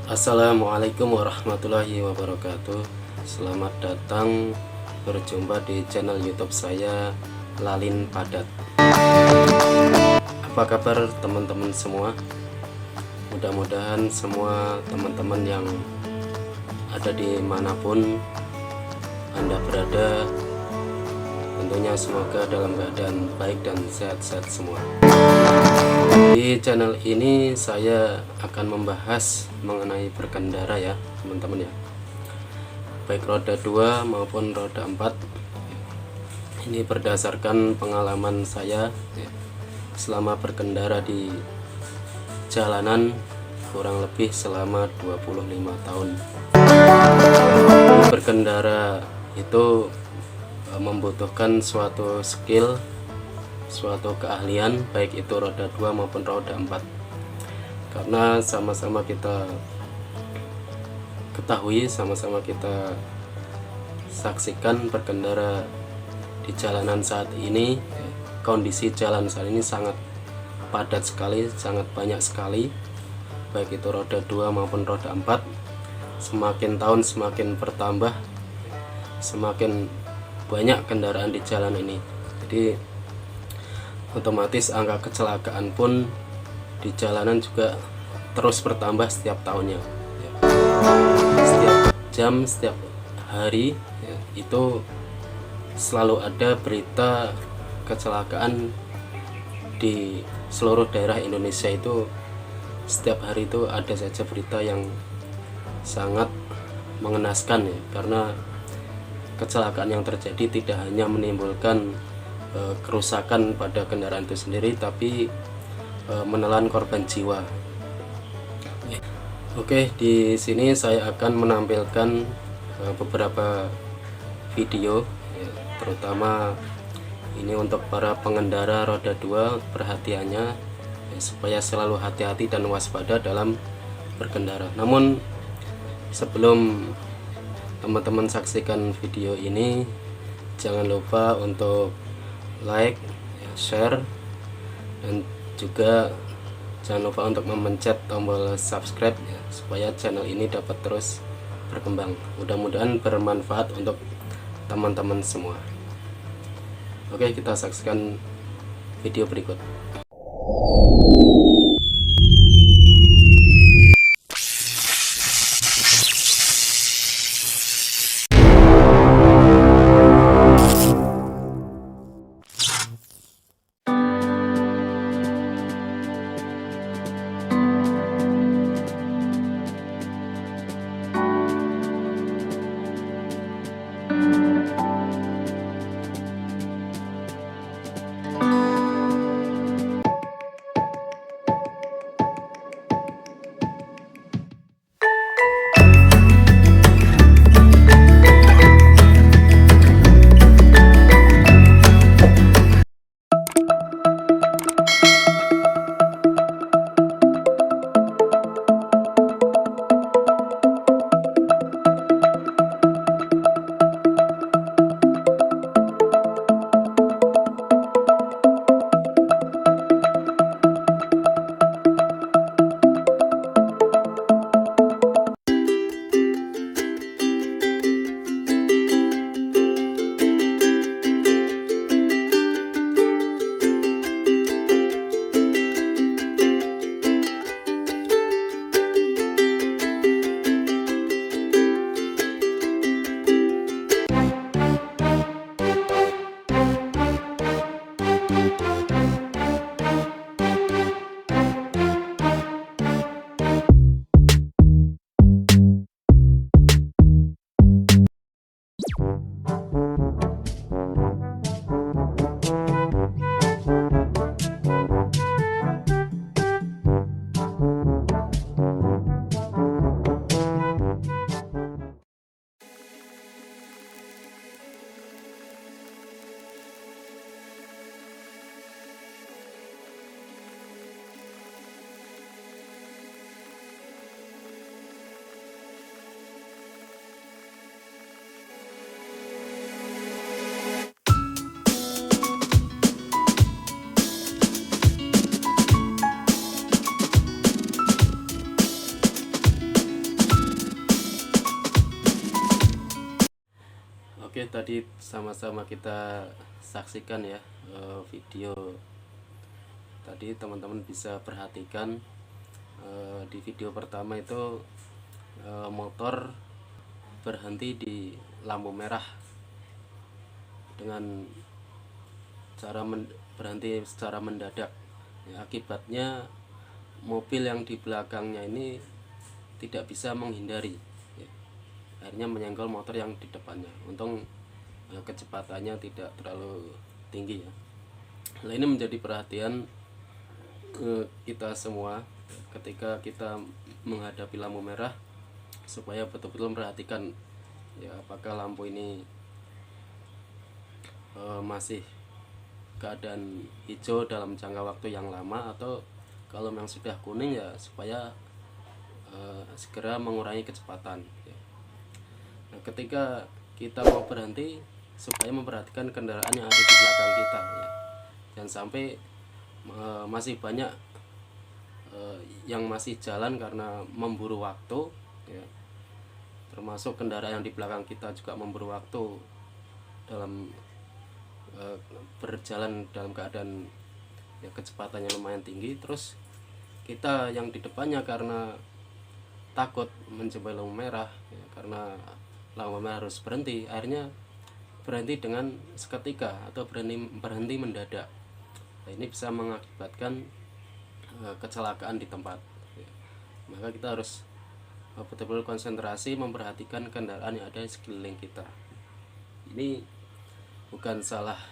Assalamualaikum warahmatullahi wabarakatuh. Selamat datang berjumpa di channel YouTube saya, Lalin Padat. Apa kabar teman-teman semua? Mudah-mudahan semua teman-teman yang ada di manapun Anda berada, tentunya semoga dalam keadaan baik dan sehat-sehat semua. Di channel ini saya akan membahas mengenai berkendara ya teman-teman ya, baik roda 2 maupun roda 4. Ini berdasarkan pengalaman saya ya, selama berkendara di jalanan kurang lebih selama 25 tahun. Berkendara itu membutuhkan suatu skill, suatu keahlian, baik itu roda 2 maupun roda 4, karena sama-sama kita ketahui, sama-sama kita saksikan berkendara di jalanan saat ini, kondisi jalan saat ini sangat padat sekali, sangat banyak sekali, baik itu roda 2 maupun roda 4. Semakin tahun semakin bertambah, semakin banyak kendaraan di jalan ini, jadi otomatis angka kecelakaan pun di jalanan juga terus bertambah setiap tahunnya ya. Setiap jam, setiap hari ya, itu selalu ada berita kecelakaan di seluruh daerah Indonesia. Itu setiap hari itu ada saja berita yang sangat mengenaskan ya, karena kecelakaan yang terjadi tidak hanya menimbulkan kerusakan pada kendaraan itu sendiri, tapi menelan korban jiwa. Oke, di sini saya akan menampilkan beberapa video ya, terutama ini untuk para pengendara roda 2, perhatiannya ya, supaya selalu hati-hati dan waspada dalam berkendara. Namun sebelum teman-teman saksikan video ini, jangan lupa untuk like, share, dan juga jangan lupa untuk memencet tombol subscribe ya, supaya channel ini dapat terus berkembang. Mudah-mudahan bermanfaat untuk teman-teman semua. Oke, kita saksikan video berikut. Oke, tadi sama-sama kita saksikan ya video tadi. Teman-teman bisa perhatikan di video pertama itu motor berhenti di lampu merah dengan cara berhenti secara mendadak ya. Akibatnya mobil yang di belakangnya ini tidak bisa menghindari ya. Akhirnya menyenggol motor yang di depannya. Untung kecepatannya tidak terlalu tinggi ya. Nah, ini menjadi perhatian kita semua ketika kita menghadapi lampu merah, supaya betul-betul memperhatikan ya, apakah lampu ini masih keadaan hijau dalam jangka waktu yang lama, atau kalau memang sudah kuning ya supaya segera mengurangi kecepatan ya. Nah, ketika kita mau berhenti, supaya memperhatikan kendaraan yang ada di belakang kita ya. Jangan sampai masih banyak yang masih jalan karena memburu waktu ya. Termasuk kendaraan yang di belakang kita juga memburu waktu dalam berjalan dalam keadaan ya, kecepatannya lumayan tinggi. Terus kita yang di depannya karena takut menjumpai lampu merah ya, karena lampu merah harus berhenti, akhirnya berhenti dengan seketika atau berhenti mendadak. Nah, ini bisa mengakibatkan kecelakaan di tempat ya. Maka kita harus betul-betul konsentrasi memperhatikan kendaraan yang ada di sekeliling kita. Ini bukan salah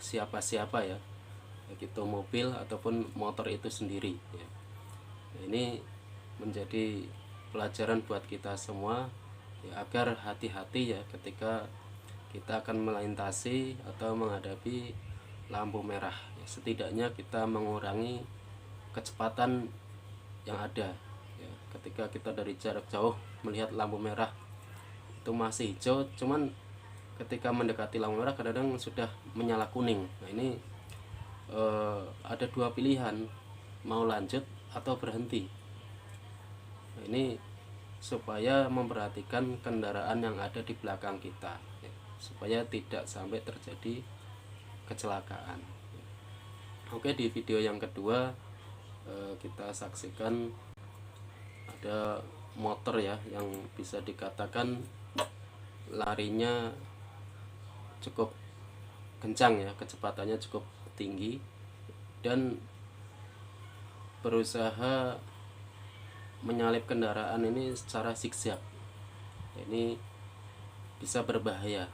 siapa-siapa ya, baik itu mobil ataupun motor itu sendiri ya. Nah, ini menjadi pelajaran buat kita semua ya, agar hati-hati ya ketika kita akan melintasi atau menghadapi lampu merah ya. Setidaknya kita mengurangi kecepatan yang ada ya. Ketika kita dari jarak jauh melihat lampu merah itu masih hijau, cuman ketika mendekati lampu merah kadang-kadang sudah menyala kuning. Nah, ini ada dua pilihan, mau lanjut atau berhenti. Nah, ini supaya memperhatikan kendaraan yang ada di belakang kita ya, supaya tidak sampai terjadi kecelakaan. Oke, di video yang kedua kita saksikan ada motor ya, yang bisa dikatakan larinya cukup kencang ya, kecepatannya cukup tinggi dan berusaha menyalip kendaraan ini secara zigzag. Ini bisa berbahaya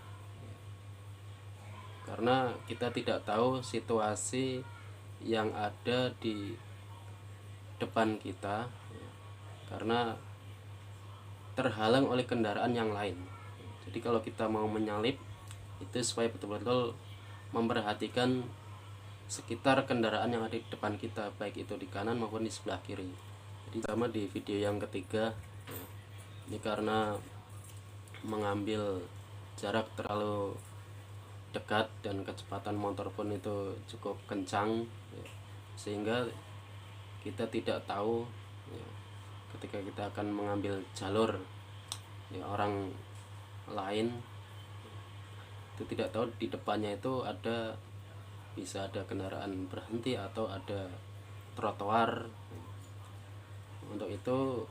karena kita tidak tahu situasi yang ada di depan kita ya, karena terhalang oleh kendaraan yang lain. Jadi kalau kita mau menyalip itu supaya betul-betul memperhatikan sekitar kendaraan yang ada di depan kita, baik itu di kanan maupun di sebelah kiri. Jadi sama di video yang ketiga ya, ini karena mengambil jarak terlalu dekat dan kecepatan motor pun itu cukup kencang ya, sehingga kita tidak tahu ya, ketika kita akan mengambil jalur ya, orang lain itu tidak tahu di depannya itu bisa ada kendaraan berhenti atau ada trotoar. Untuk itu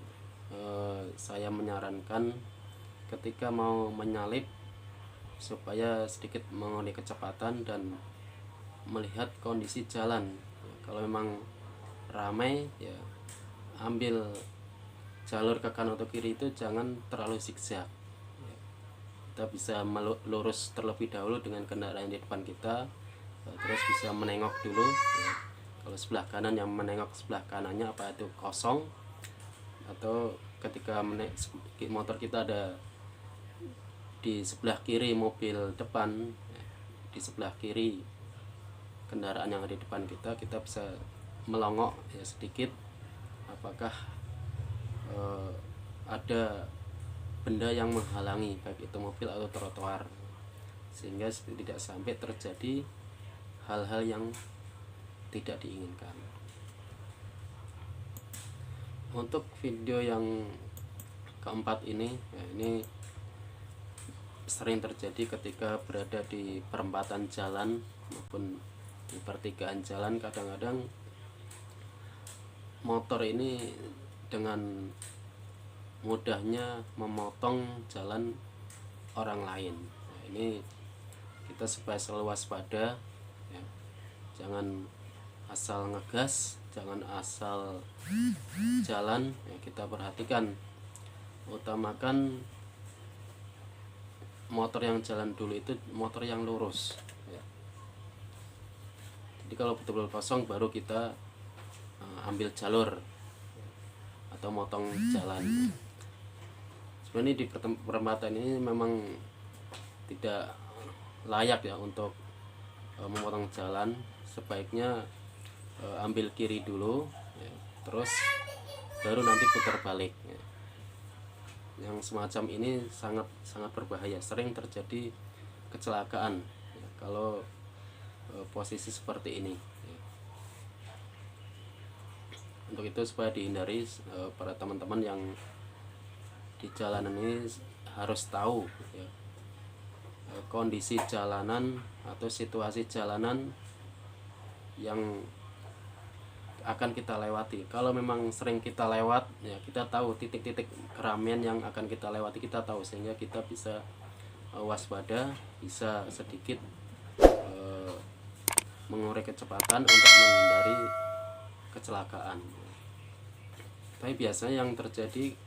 saya menyarankan ketika mau menyalip supaya sedikit mengurangi kecepatan dan melihat kondisi jalan ya, kalau memang ramai ya ambil jalur ke kanan atau kiri itu jangan terlalu zigzag ya. Kita bisa lurus terlebih dahulu dengan kendaraan di depan kita, terus bisa menengok dulu ya. Kalau sebelah kanan yang menengok sebelah kanannya apa itu kosong, atau ketika motor kita ada di sebelah kiri mobil depan ya, di sebelah kiri kendaraan yang ada di depan kita bisa melongok ya sedikit, apakah ada benda yang menghalangi baik itu mobil atau trotoar, sehingga tidak sampai terjadi hal-hal yang tidak diinginkan. Untuk video yang keempat ini ya, ini sering terjadi ketika berada di perempatan jalan maupun di pertigaan jalan. Kadang-kadang motor ini dengan mudahnya memotong jalan orang lain. Nah, ini kita supaya selalu waspada ya. Jangan asal ngegas, jangan asal jalan ya, kita perhatikan, utamakan motor yang jalan dulu itu motor yang lurus ya. Jadi kalau betul-betul kosong baru kita ambil jalur atau motong jalan. Sebenarnya di perempatan ini memang tidak layak ya untuk memotong jalan. Sebaiknya ambil kiri dulu ya, terus baru nanti putar balik ya. Yang semacam ini sangat berbahaya, sering terjadi kecelakaan ya, kalau posisi seperti ini ya. Untuk itu supaya dihindari, para teman-teman yang di jalanan ini harus tahu ya, kondisi jalanan atau situasi jalanan yang akan kita lewati. Kalau memang sering kita lewat ya, kita tahu titik-titik keramaian yang akan kita lewati, kita tahu, sehingga kita bisa waspada, bisa sedikit mengurai kecepatan untuk menghindari kecelakaan. Tapi biasanya yang terjadi,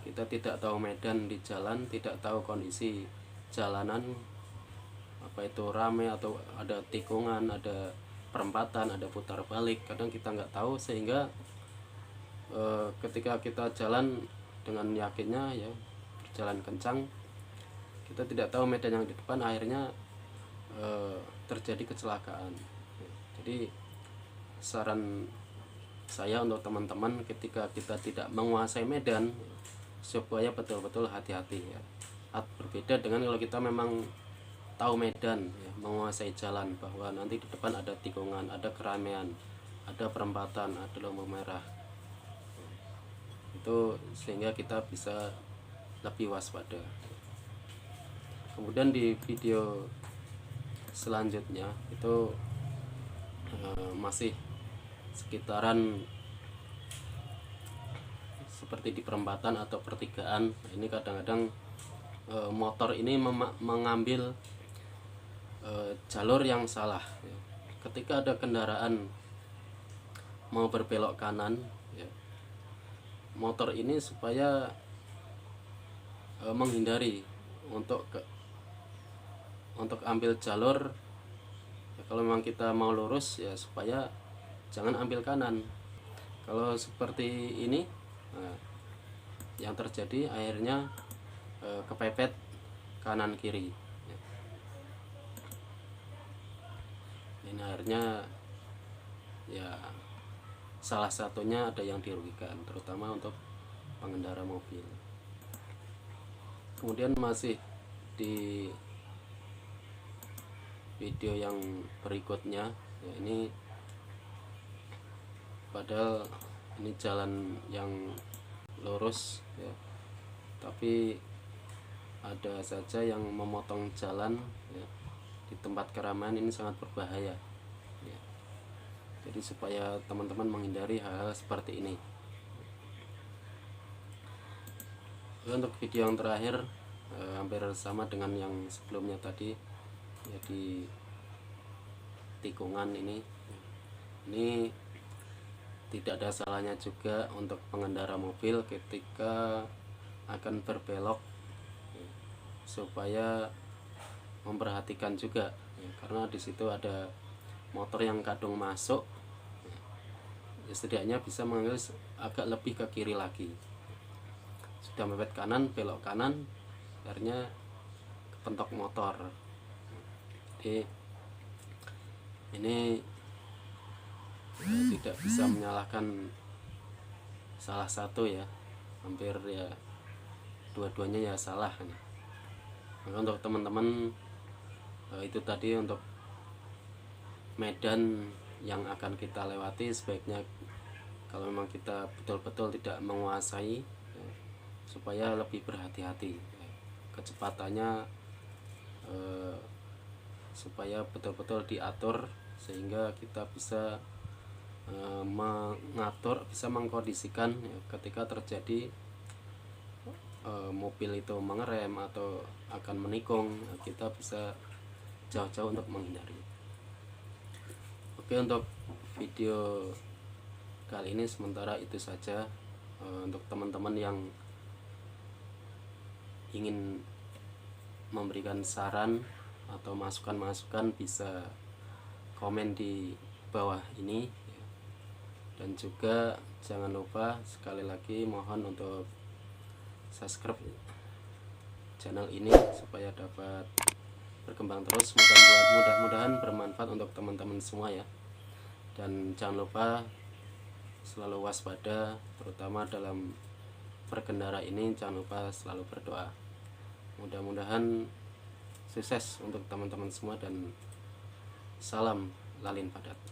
kita tidak tahu medan di jalan, tidak tahu kondisi jalanan, apa itu ramai atau ada tikungan, ada perempatan, ada putar balik, kadang kita nggak tahu, sehingga ketika kita jalan dengan yakinnya ya, berjalan kencang, kita tidak tahu medan yang di depan, akhirnya terjadi kecelakaan. Jadi saran saya untuk teman-teman, ketika kita tidak menguasai medan, supaya betul-betul hati-hati ya. Berbeda dengan kalau kita memang tahu medan ya, menguasai jalan, bahwa nanti di depan ada tikungan, ada keramaian, ada perempatan, ada lampu merah, itu sehingga kita bisa lebih waspada. Kemudian di video selanjutnya itu masih sekitaran seperti di perempatan atau pertigaan. Ini kadang-kadang motor ini mengambil jalur yang salah ya. Ketika ada kendaraan mau berbelok kanan ya, motor ini supaya menghindari untuk ambil jalur ya, kalau memang kita mau lurus ya, supaya jangan ambil kanan. Kalau seperti ini nah, yang terjadi akhirnya kepepet kanan kiri. Ini akhirnya ya salah satunya ada yang dirugikan, terutama untuk pengendara mobil. Kemudian masih di video yang berikutnya ya, ini padahal ini jalan yang lurus ya, tapi ada saja yang memotong jalan ya. Di tempat keramaian ini sangat berbahaya ya. Jadi supaya teman-teman menghindari hal-hal seperti ini. Untuk video yang terakhir hampir sama dengan yang sebelumnya tadi ya, di tikungan ini tidak ada salahnya juga untuk pengendara mobil ketika akan berbelok ya, supaya memperhatikan juga ya, karena di situ ada motor yang kadung masuk ya, setidaknya bisa mengambil agak lebih ke kiri lagi. Sudah mepet kanan, belok kanan, akhirnya kepentok motor. Jadi ini ya, tidak bisa menyalahkan salah satu ya, hampir ya dua-duanya ya salah. Maka untuk teman-teman itu tadi, untuk medan yang akan kita lewati, sebaiknya kalau memang kita betul-betul tidak menguasai ya, supaya lebih berhati-hati ya. Kecepatannya supaya betul-betul diatur sehingga kita bisa mengatur, bisa mengkondisikan ya, ketika terjadi mobil itu mengerem atau akan menikung, kita bisa jauh-jauh untuk menghindari. Oke, untuk video kali ini sementara itu saja. Untuk teman-teman yang ingin memberikan saran atau masukan-masukan bisa komen di bawah ini, dan juga jangan lupa sekali lagi mohon untuk subscribe channel ini supaya dapat berkembang terus. Mudah-mudahan bermanfaat untuk teman-teman semua ya. Dan jangan lupa selalu waspada, terutama dalam berkendara ini. Jangan lupa selalu berdoa. Mudah-mudahan sukses untuk teman-teman semua dan salam Lalin Padat.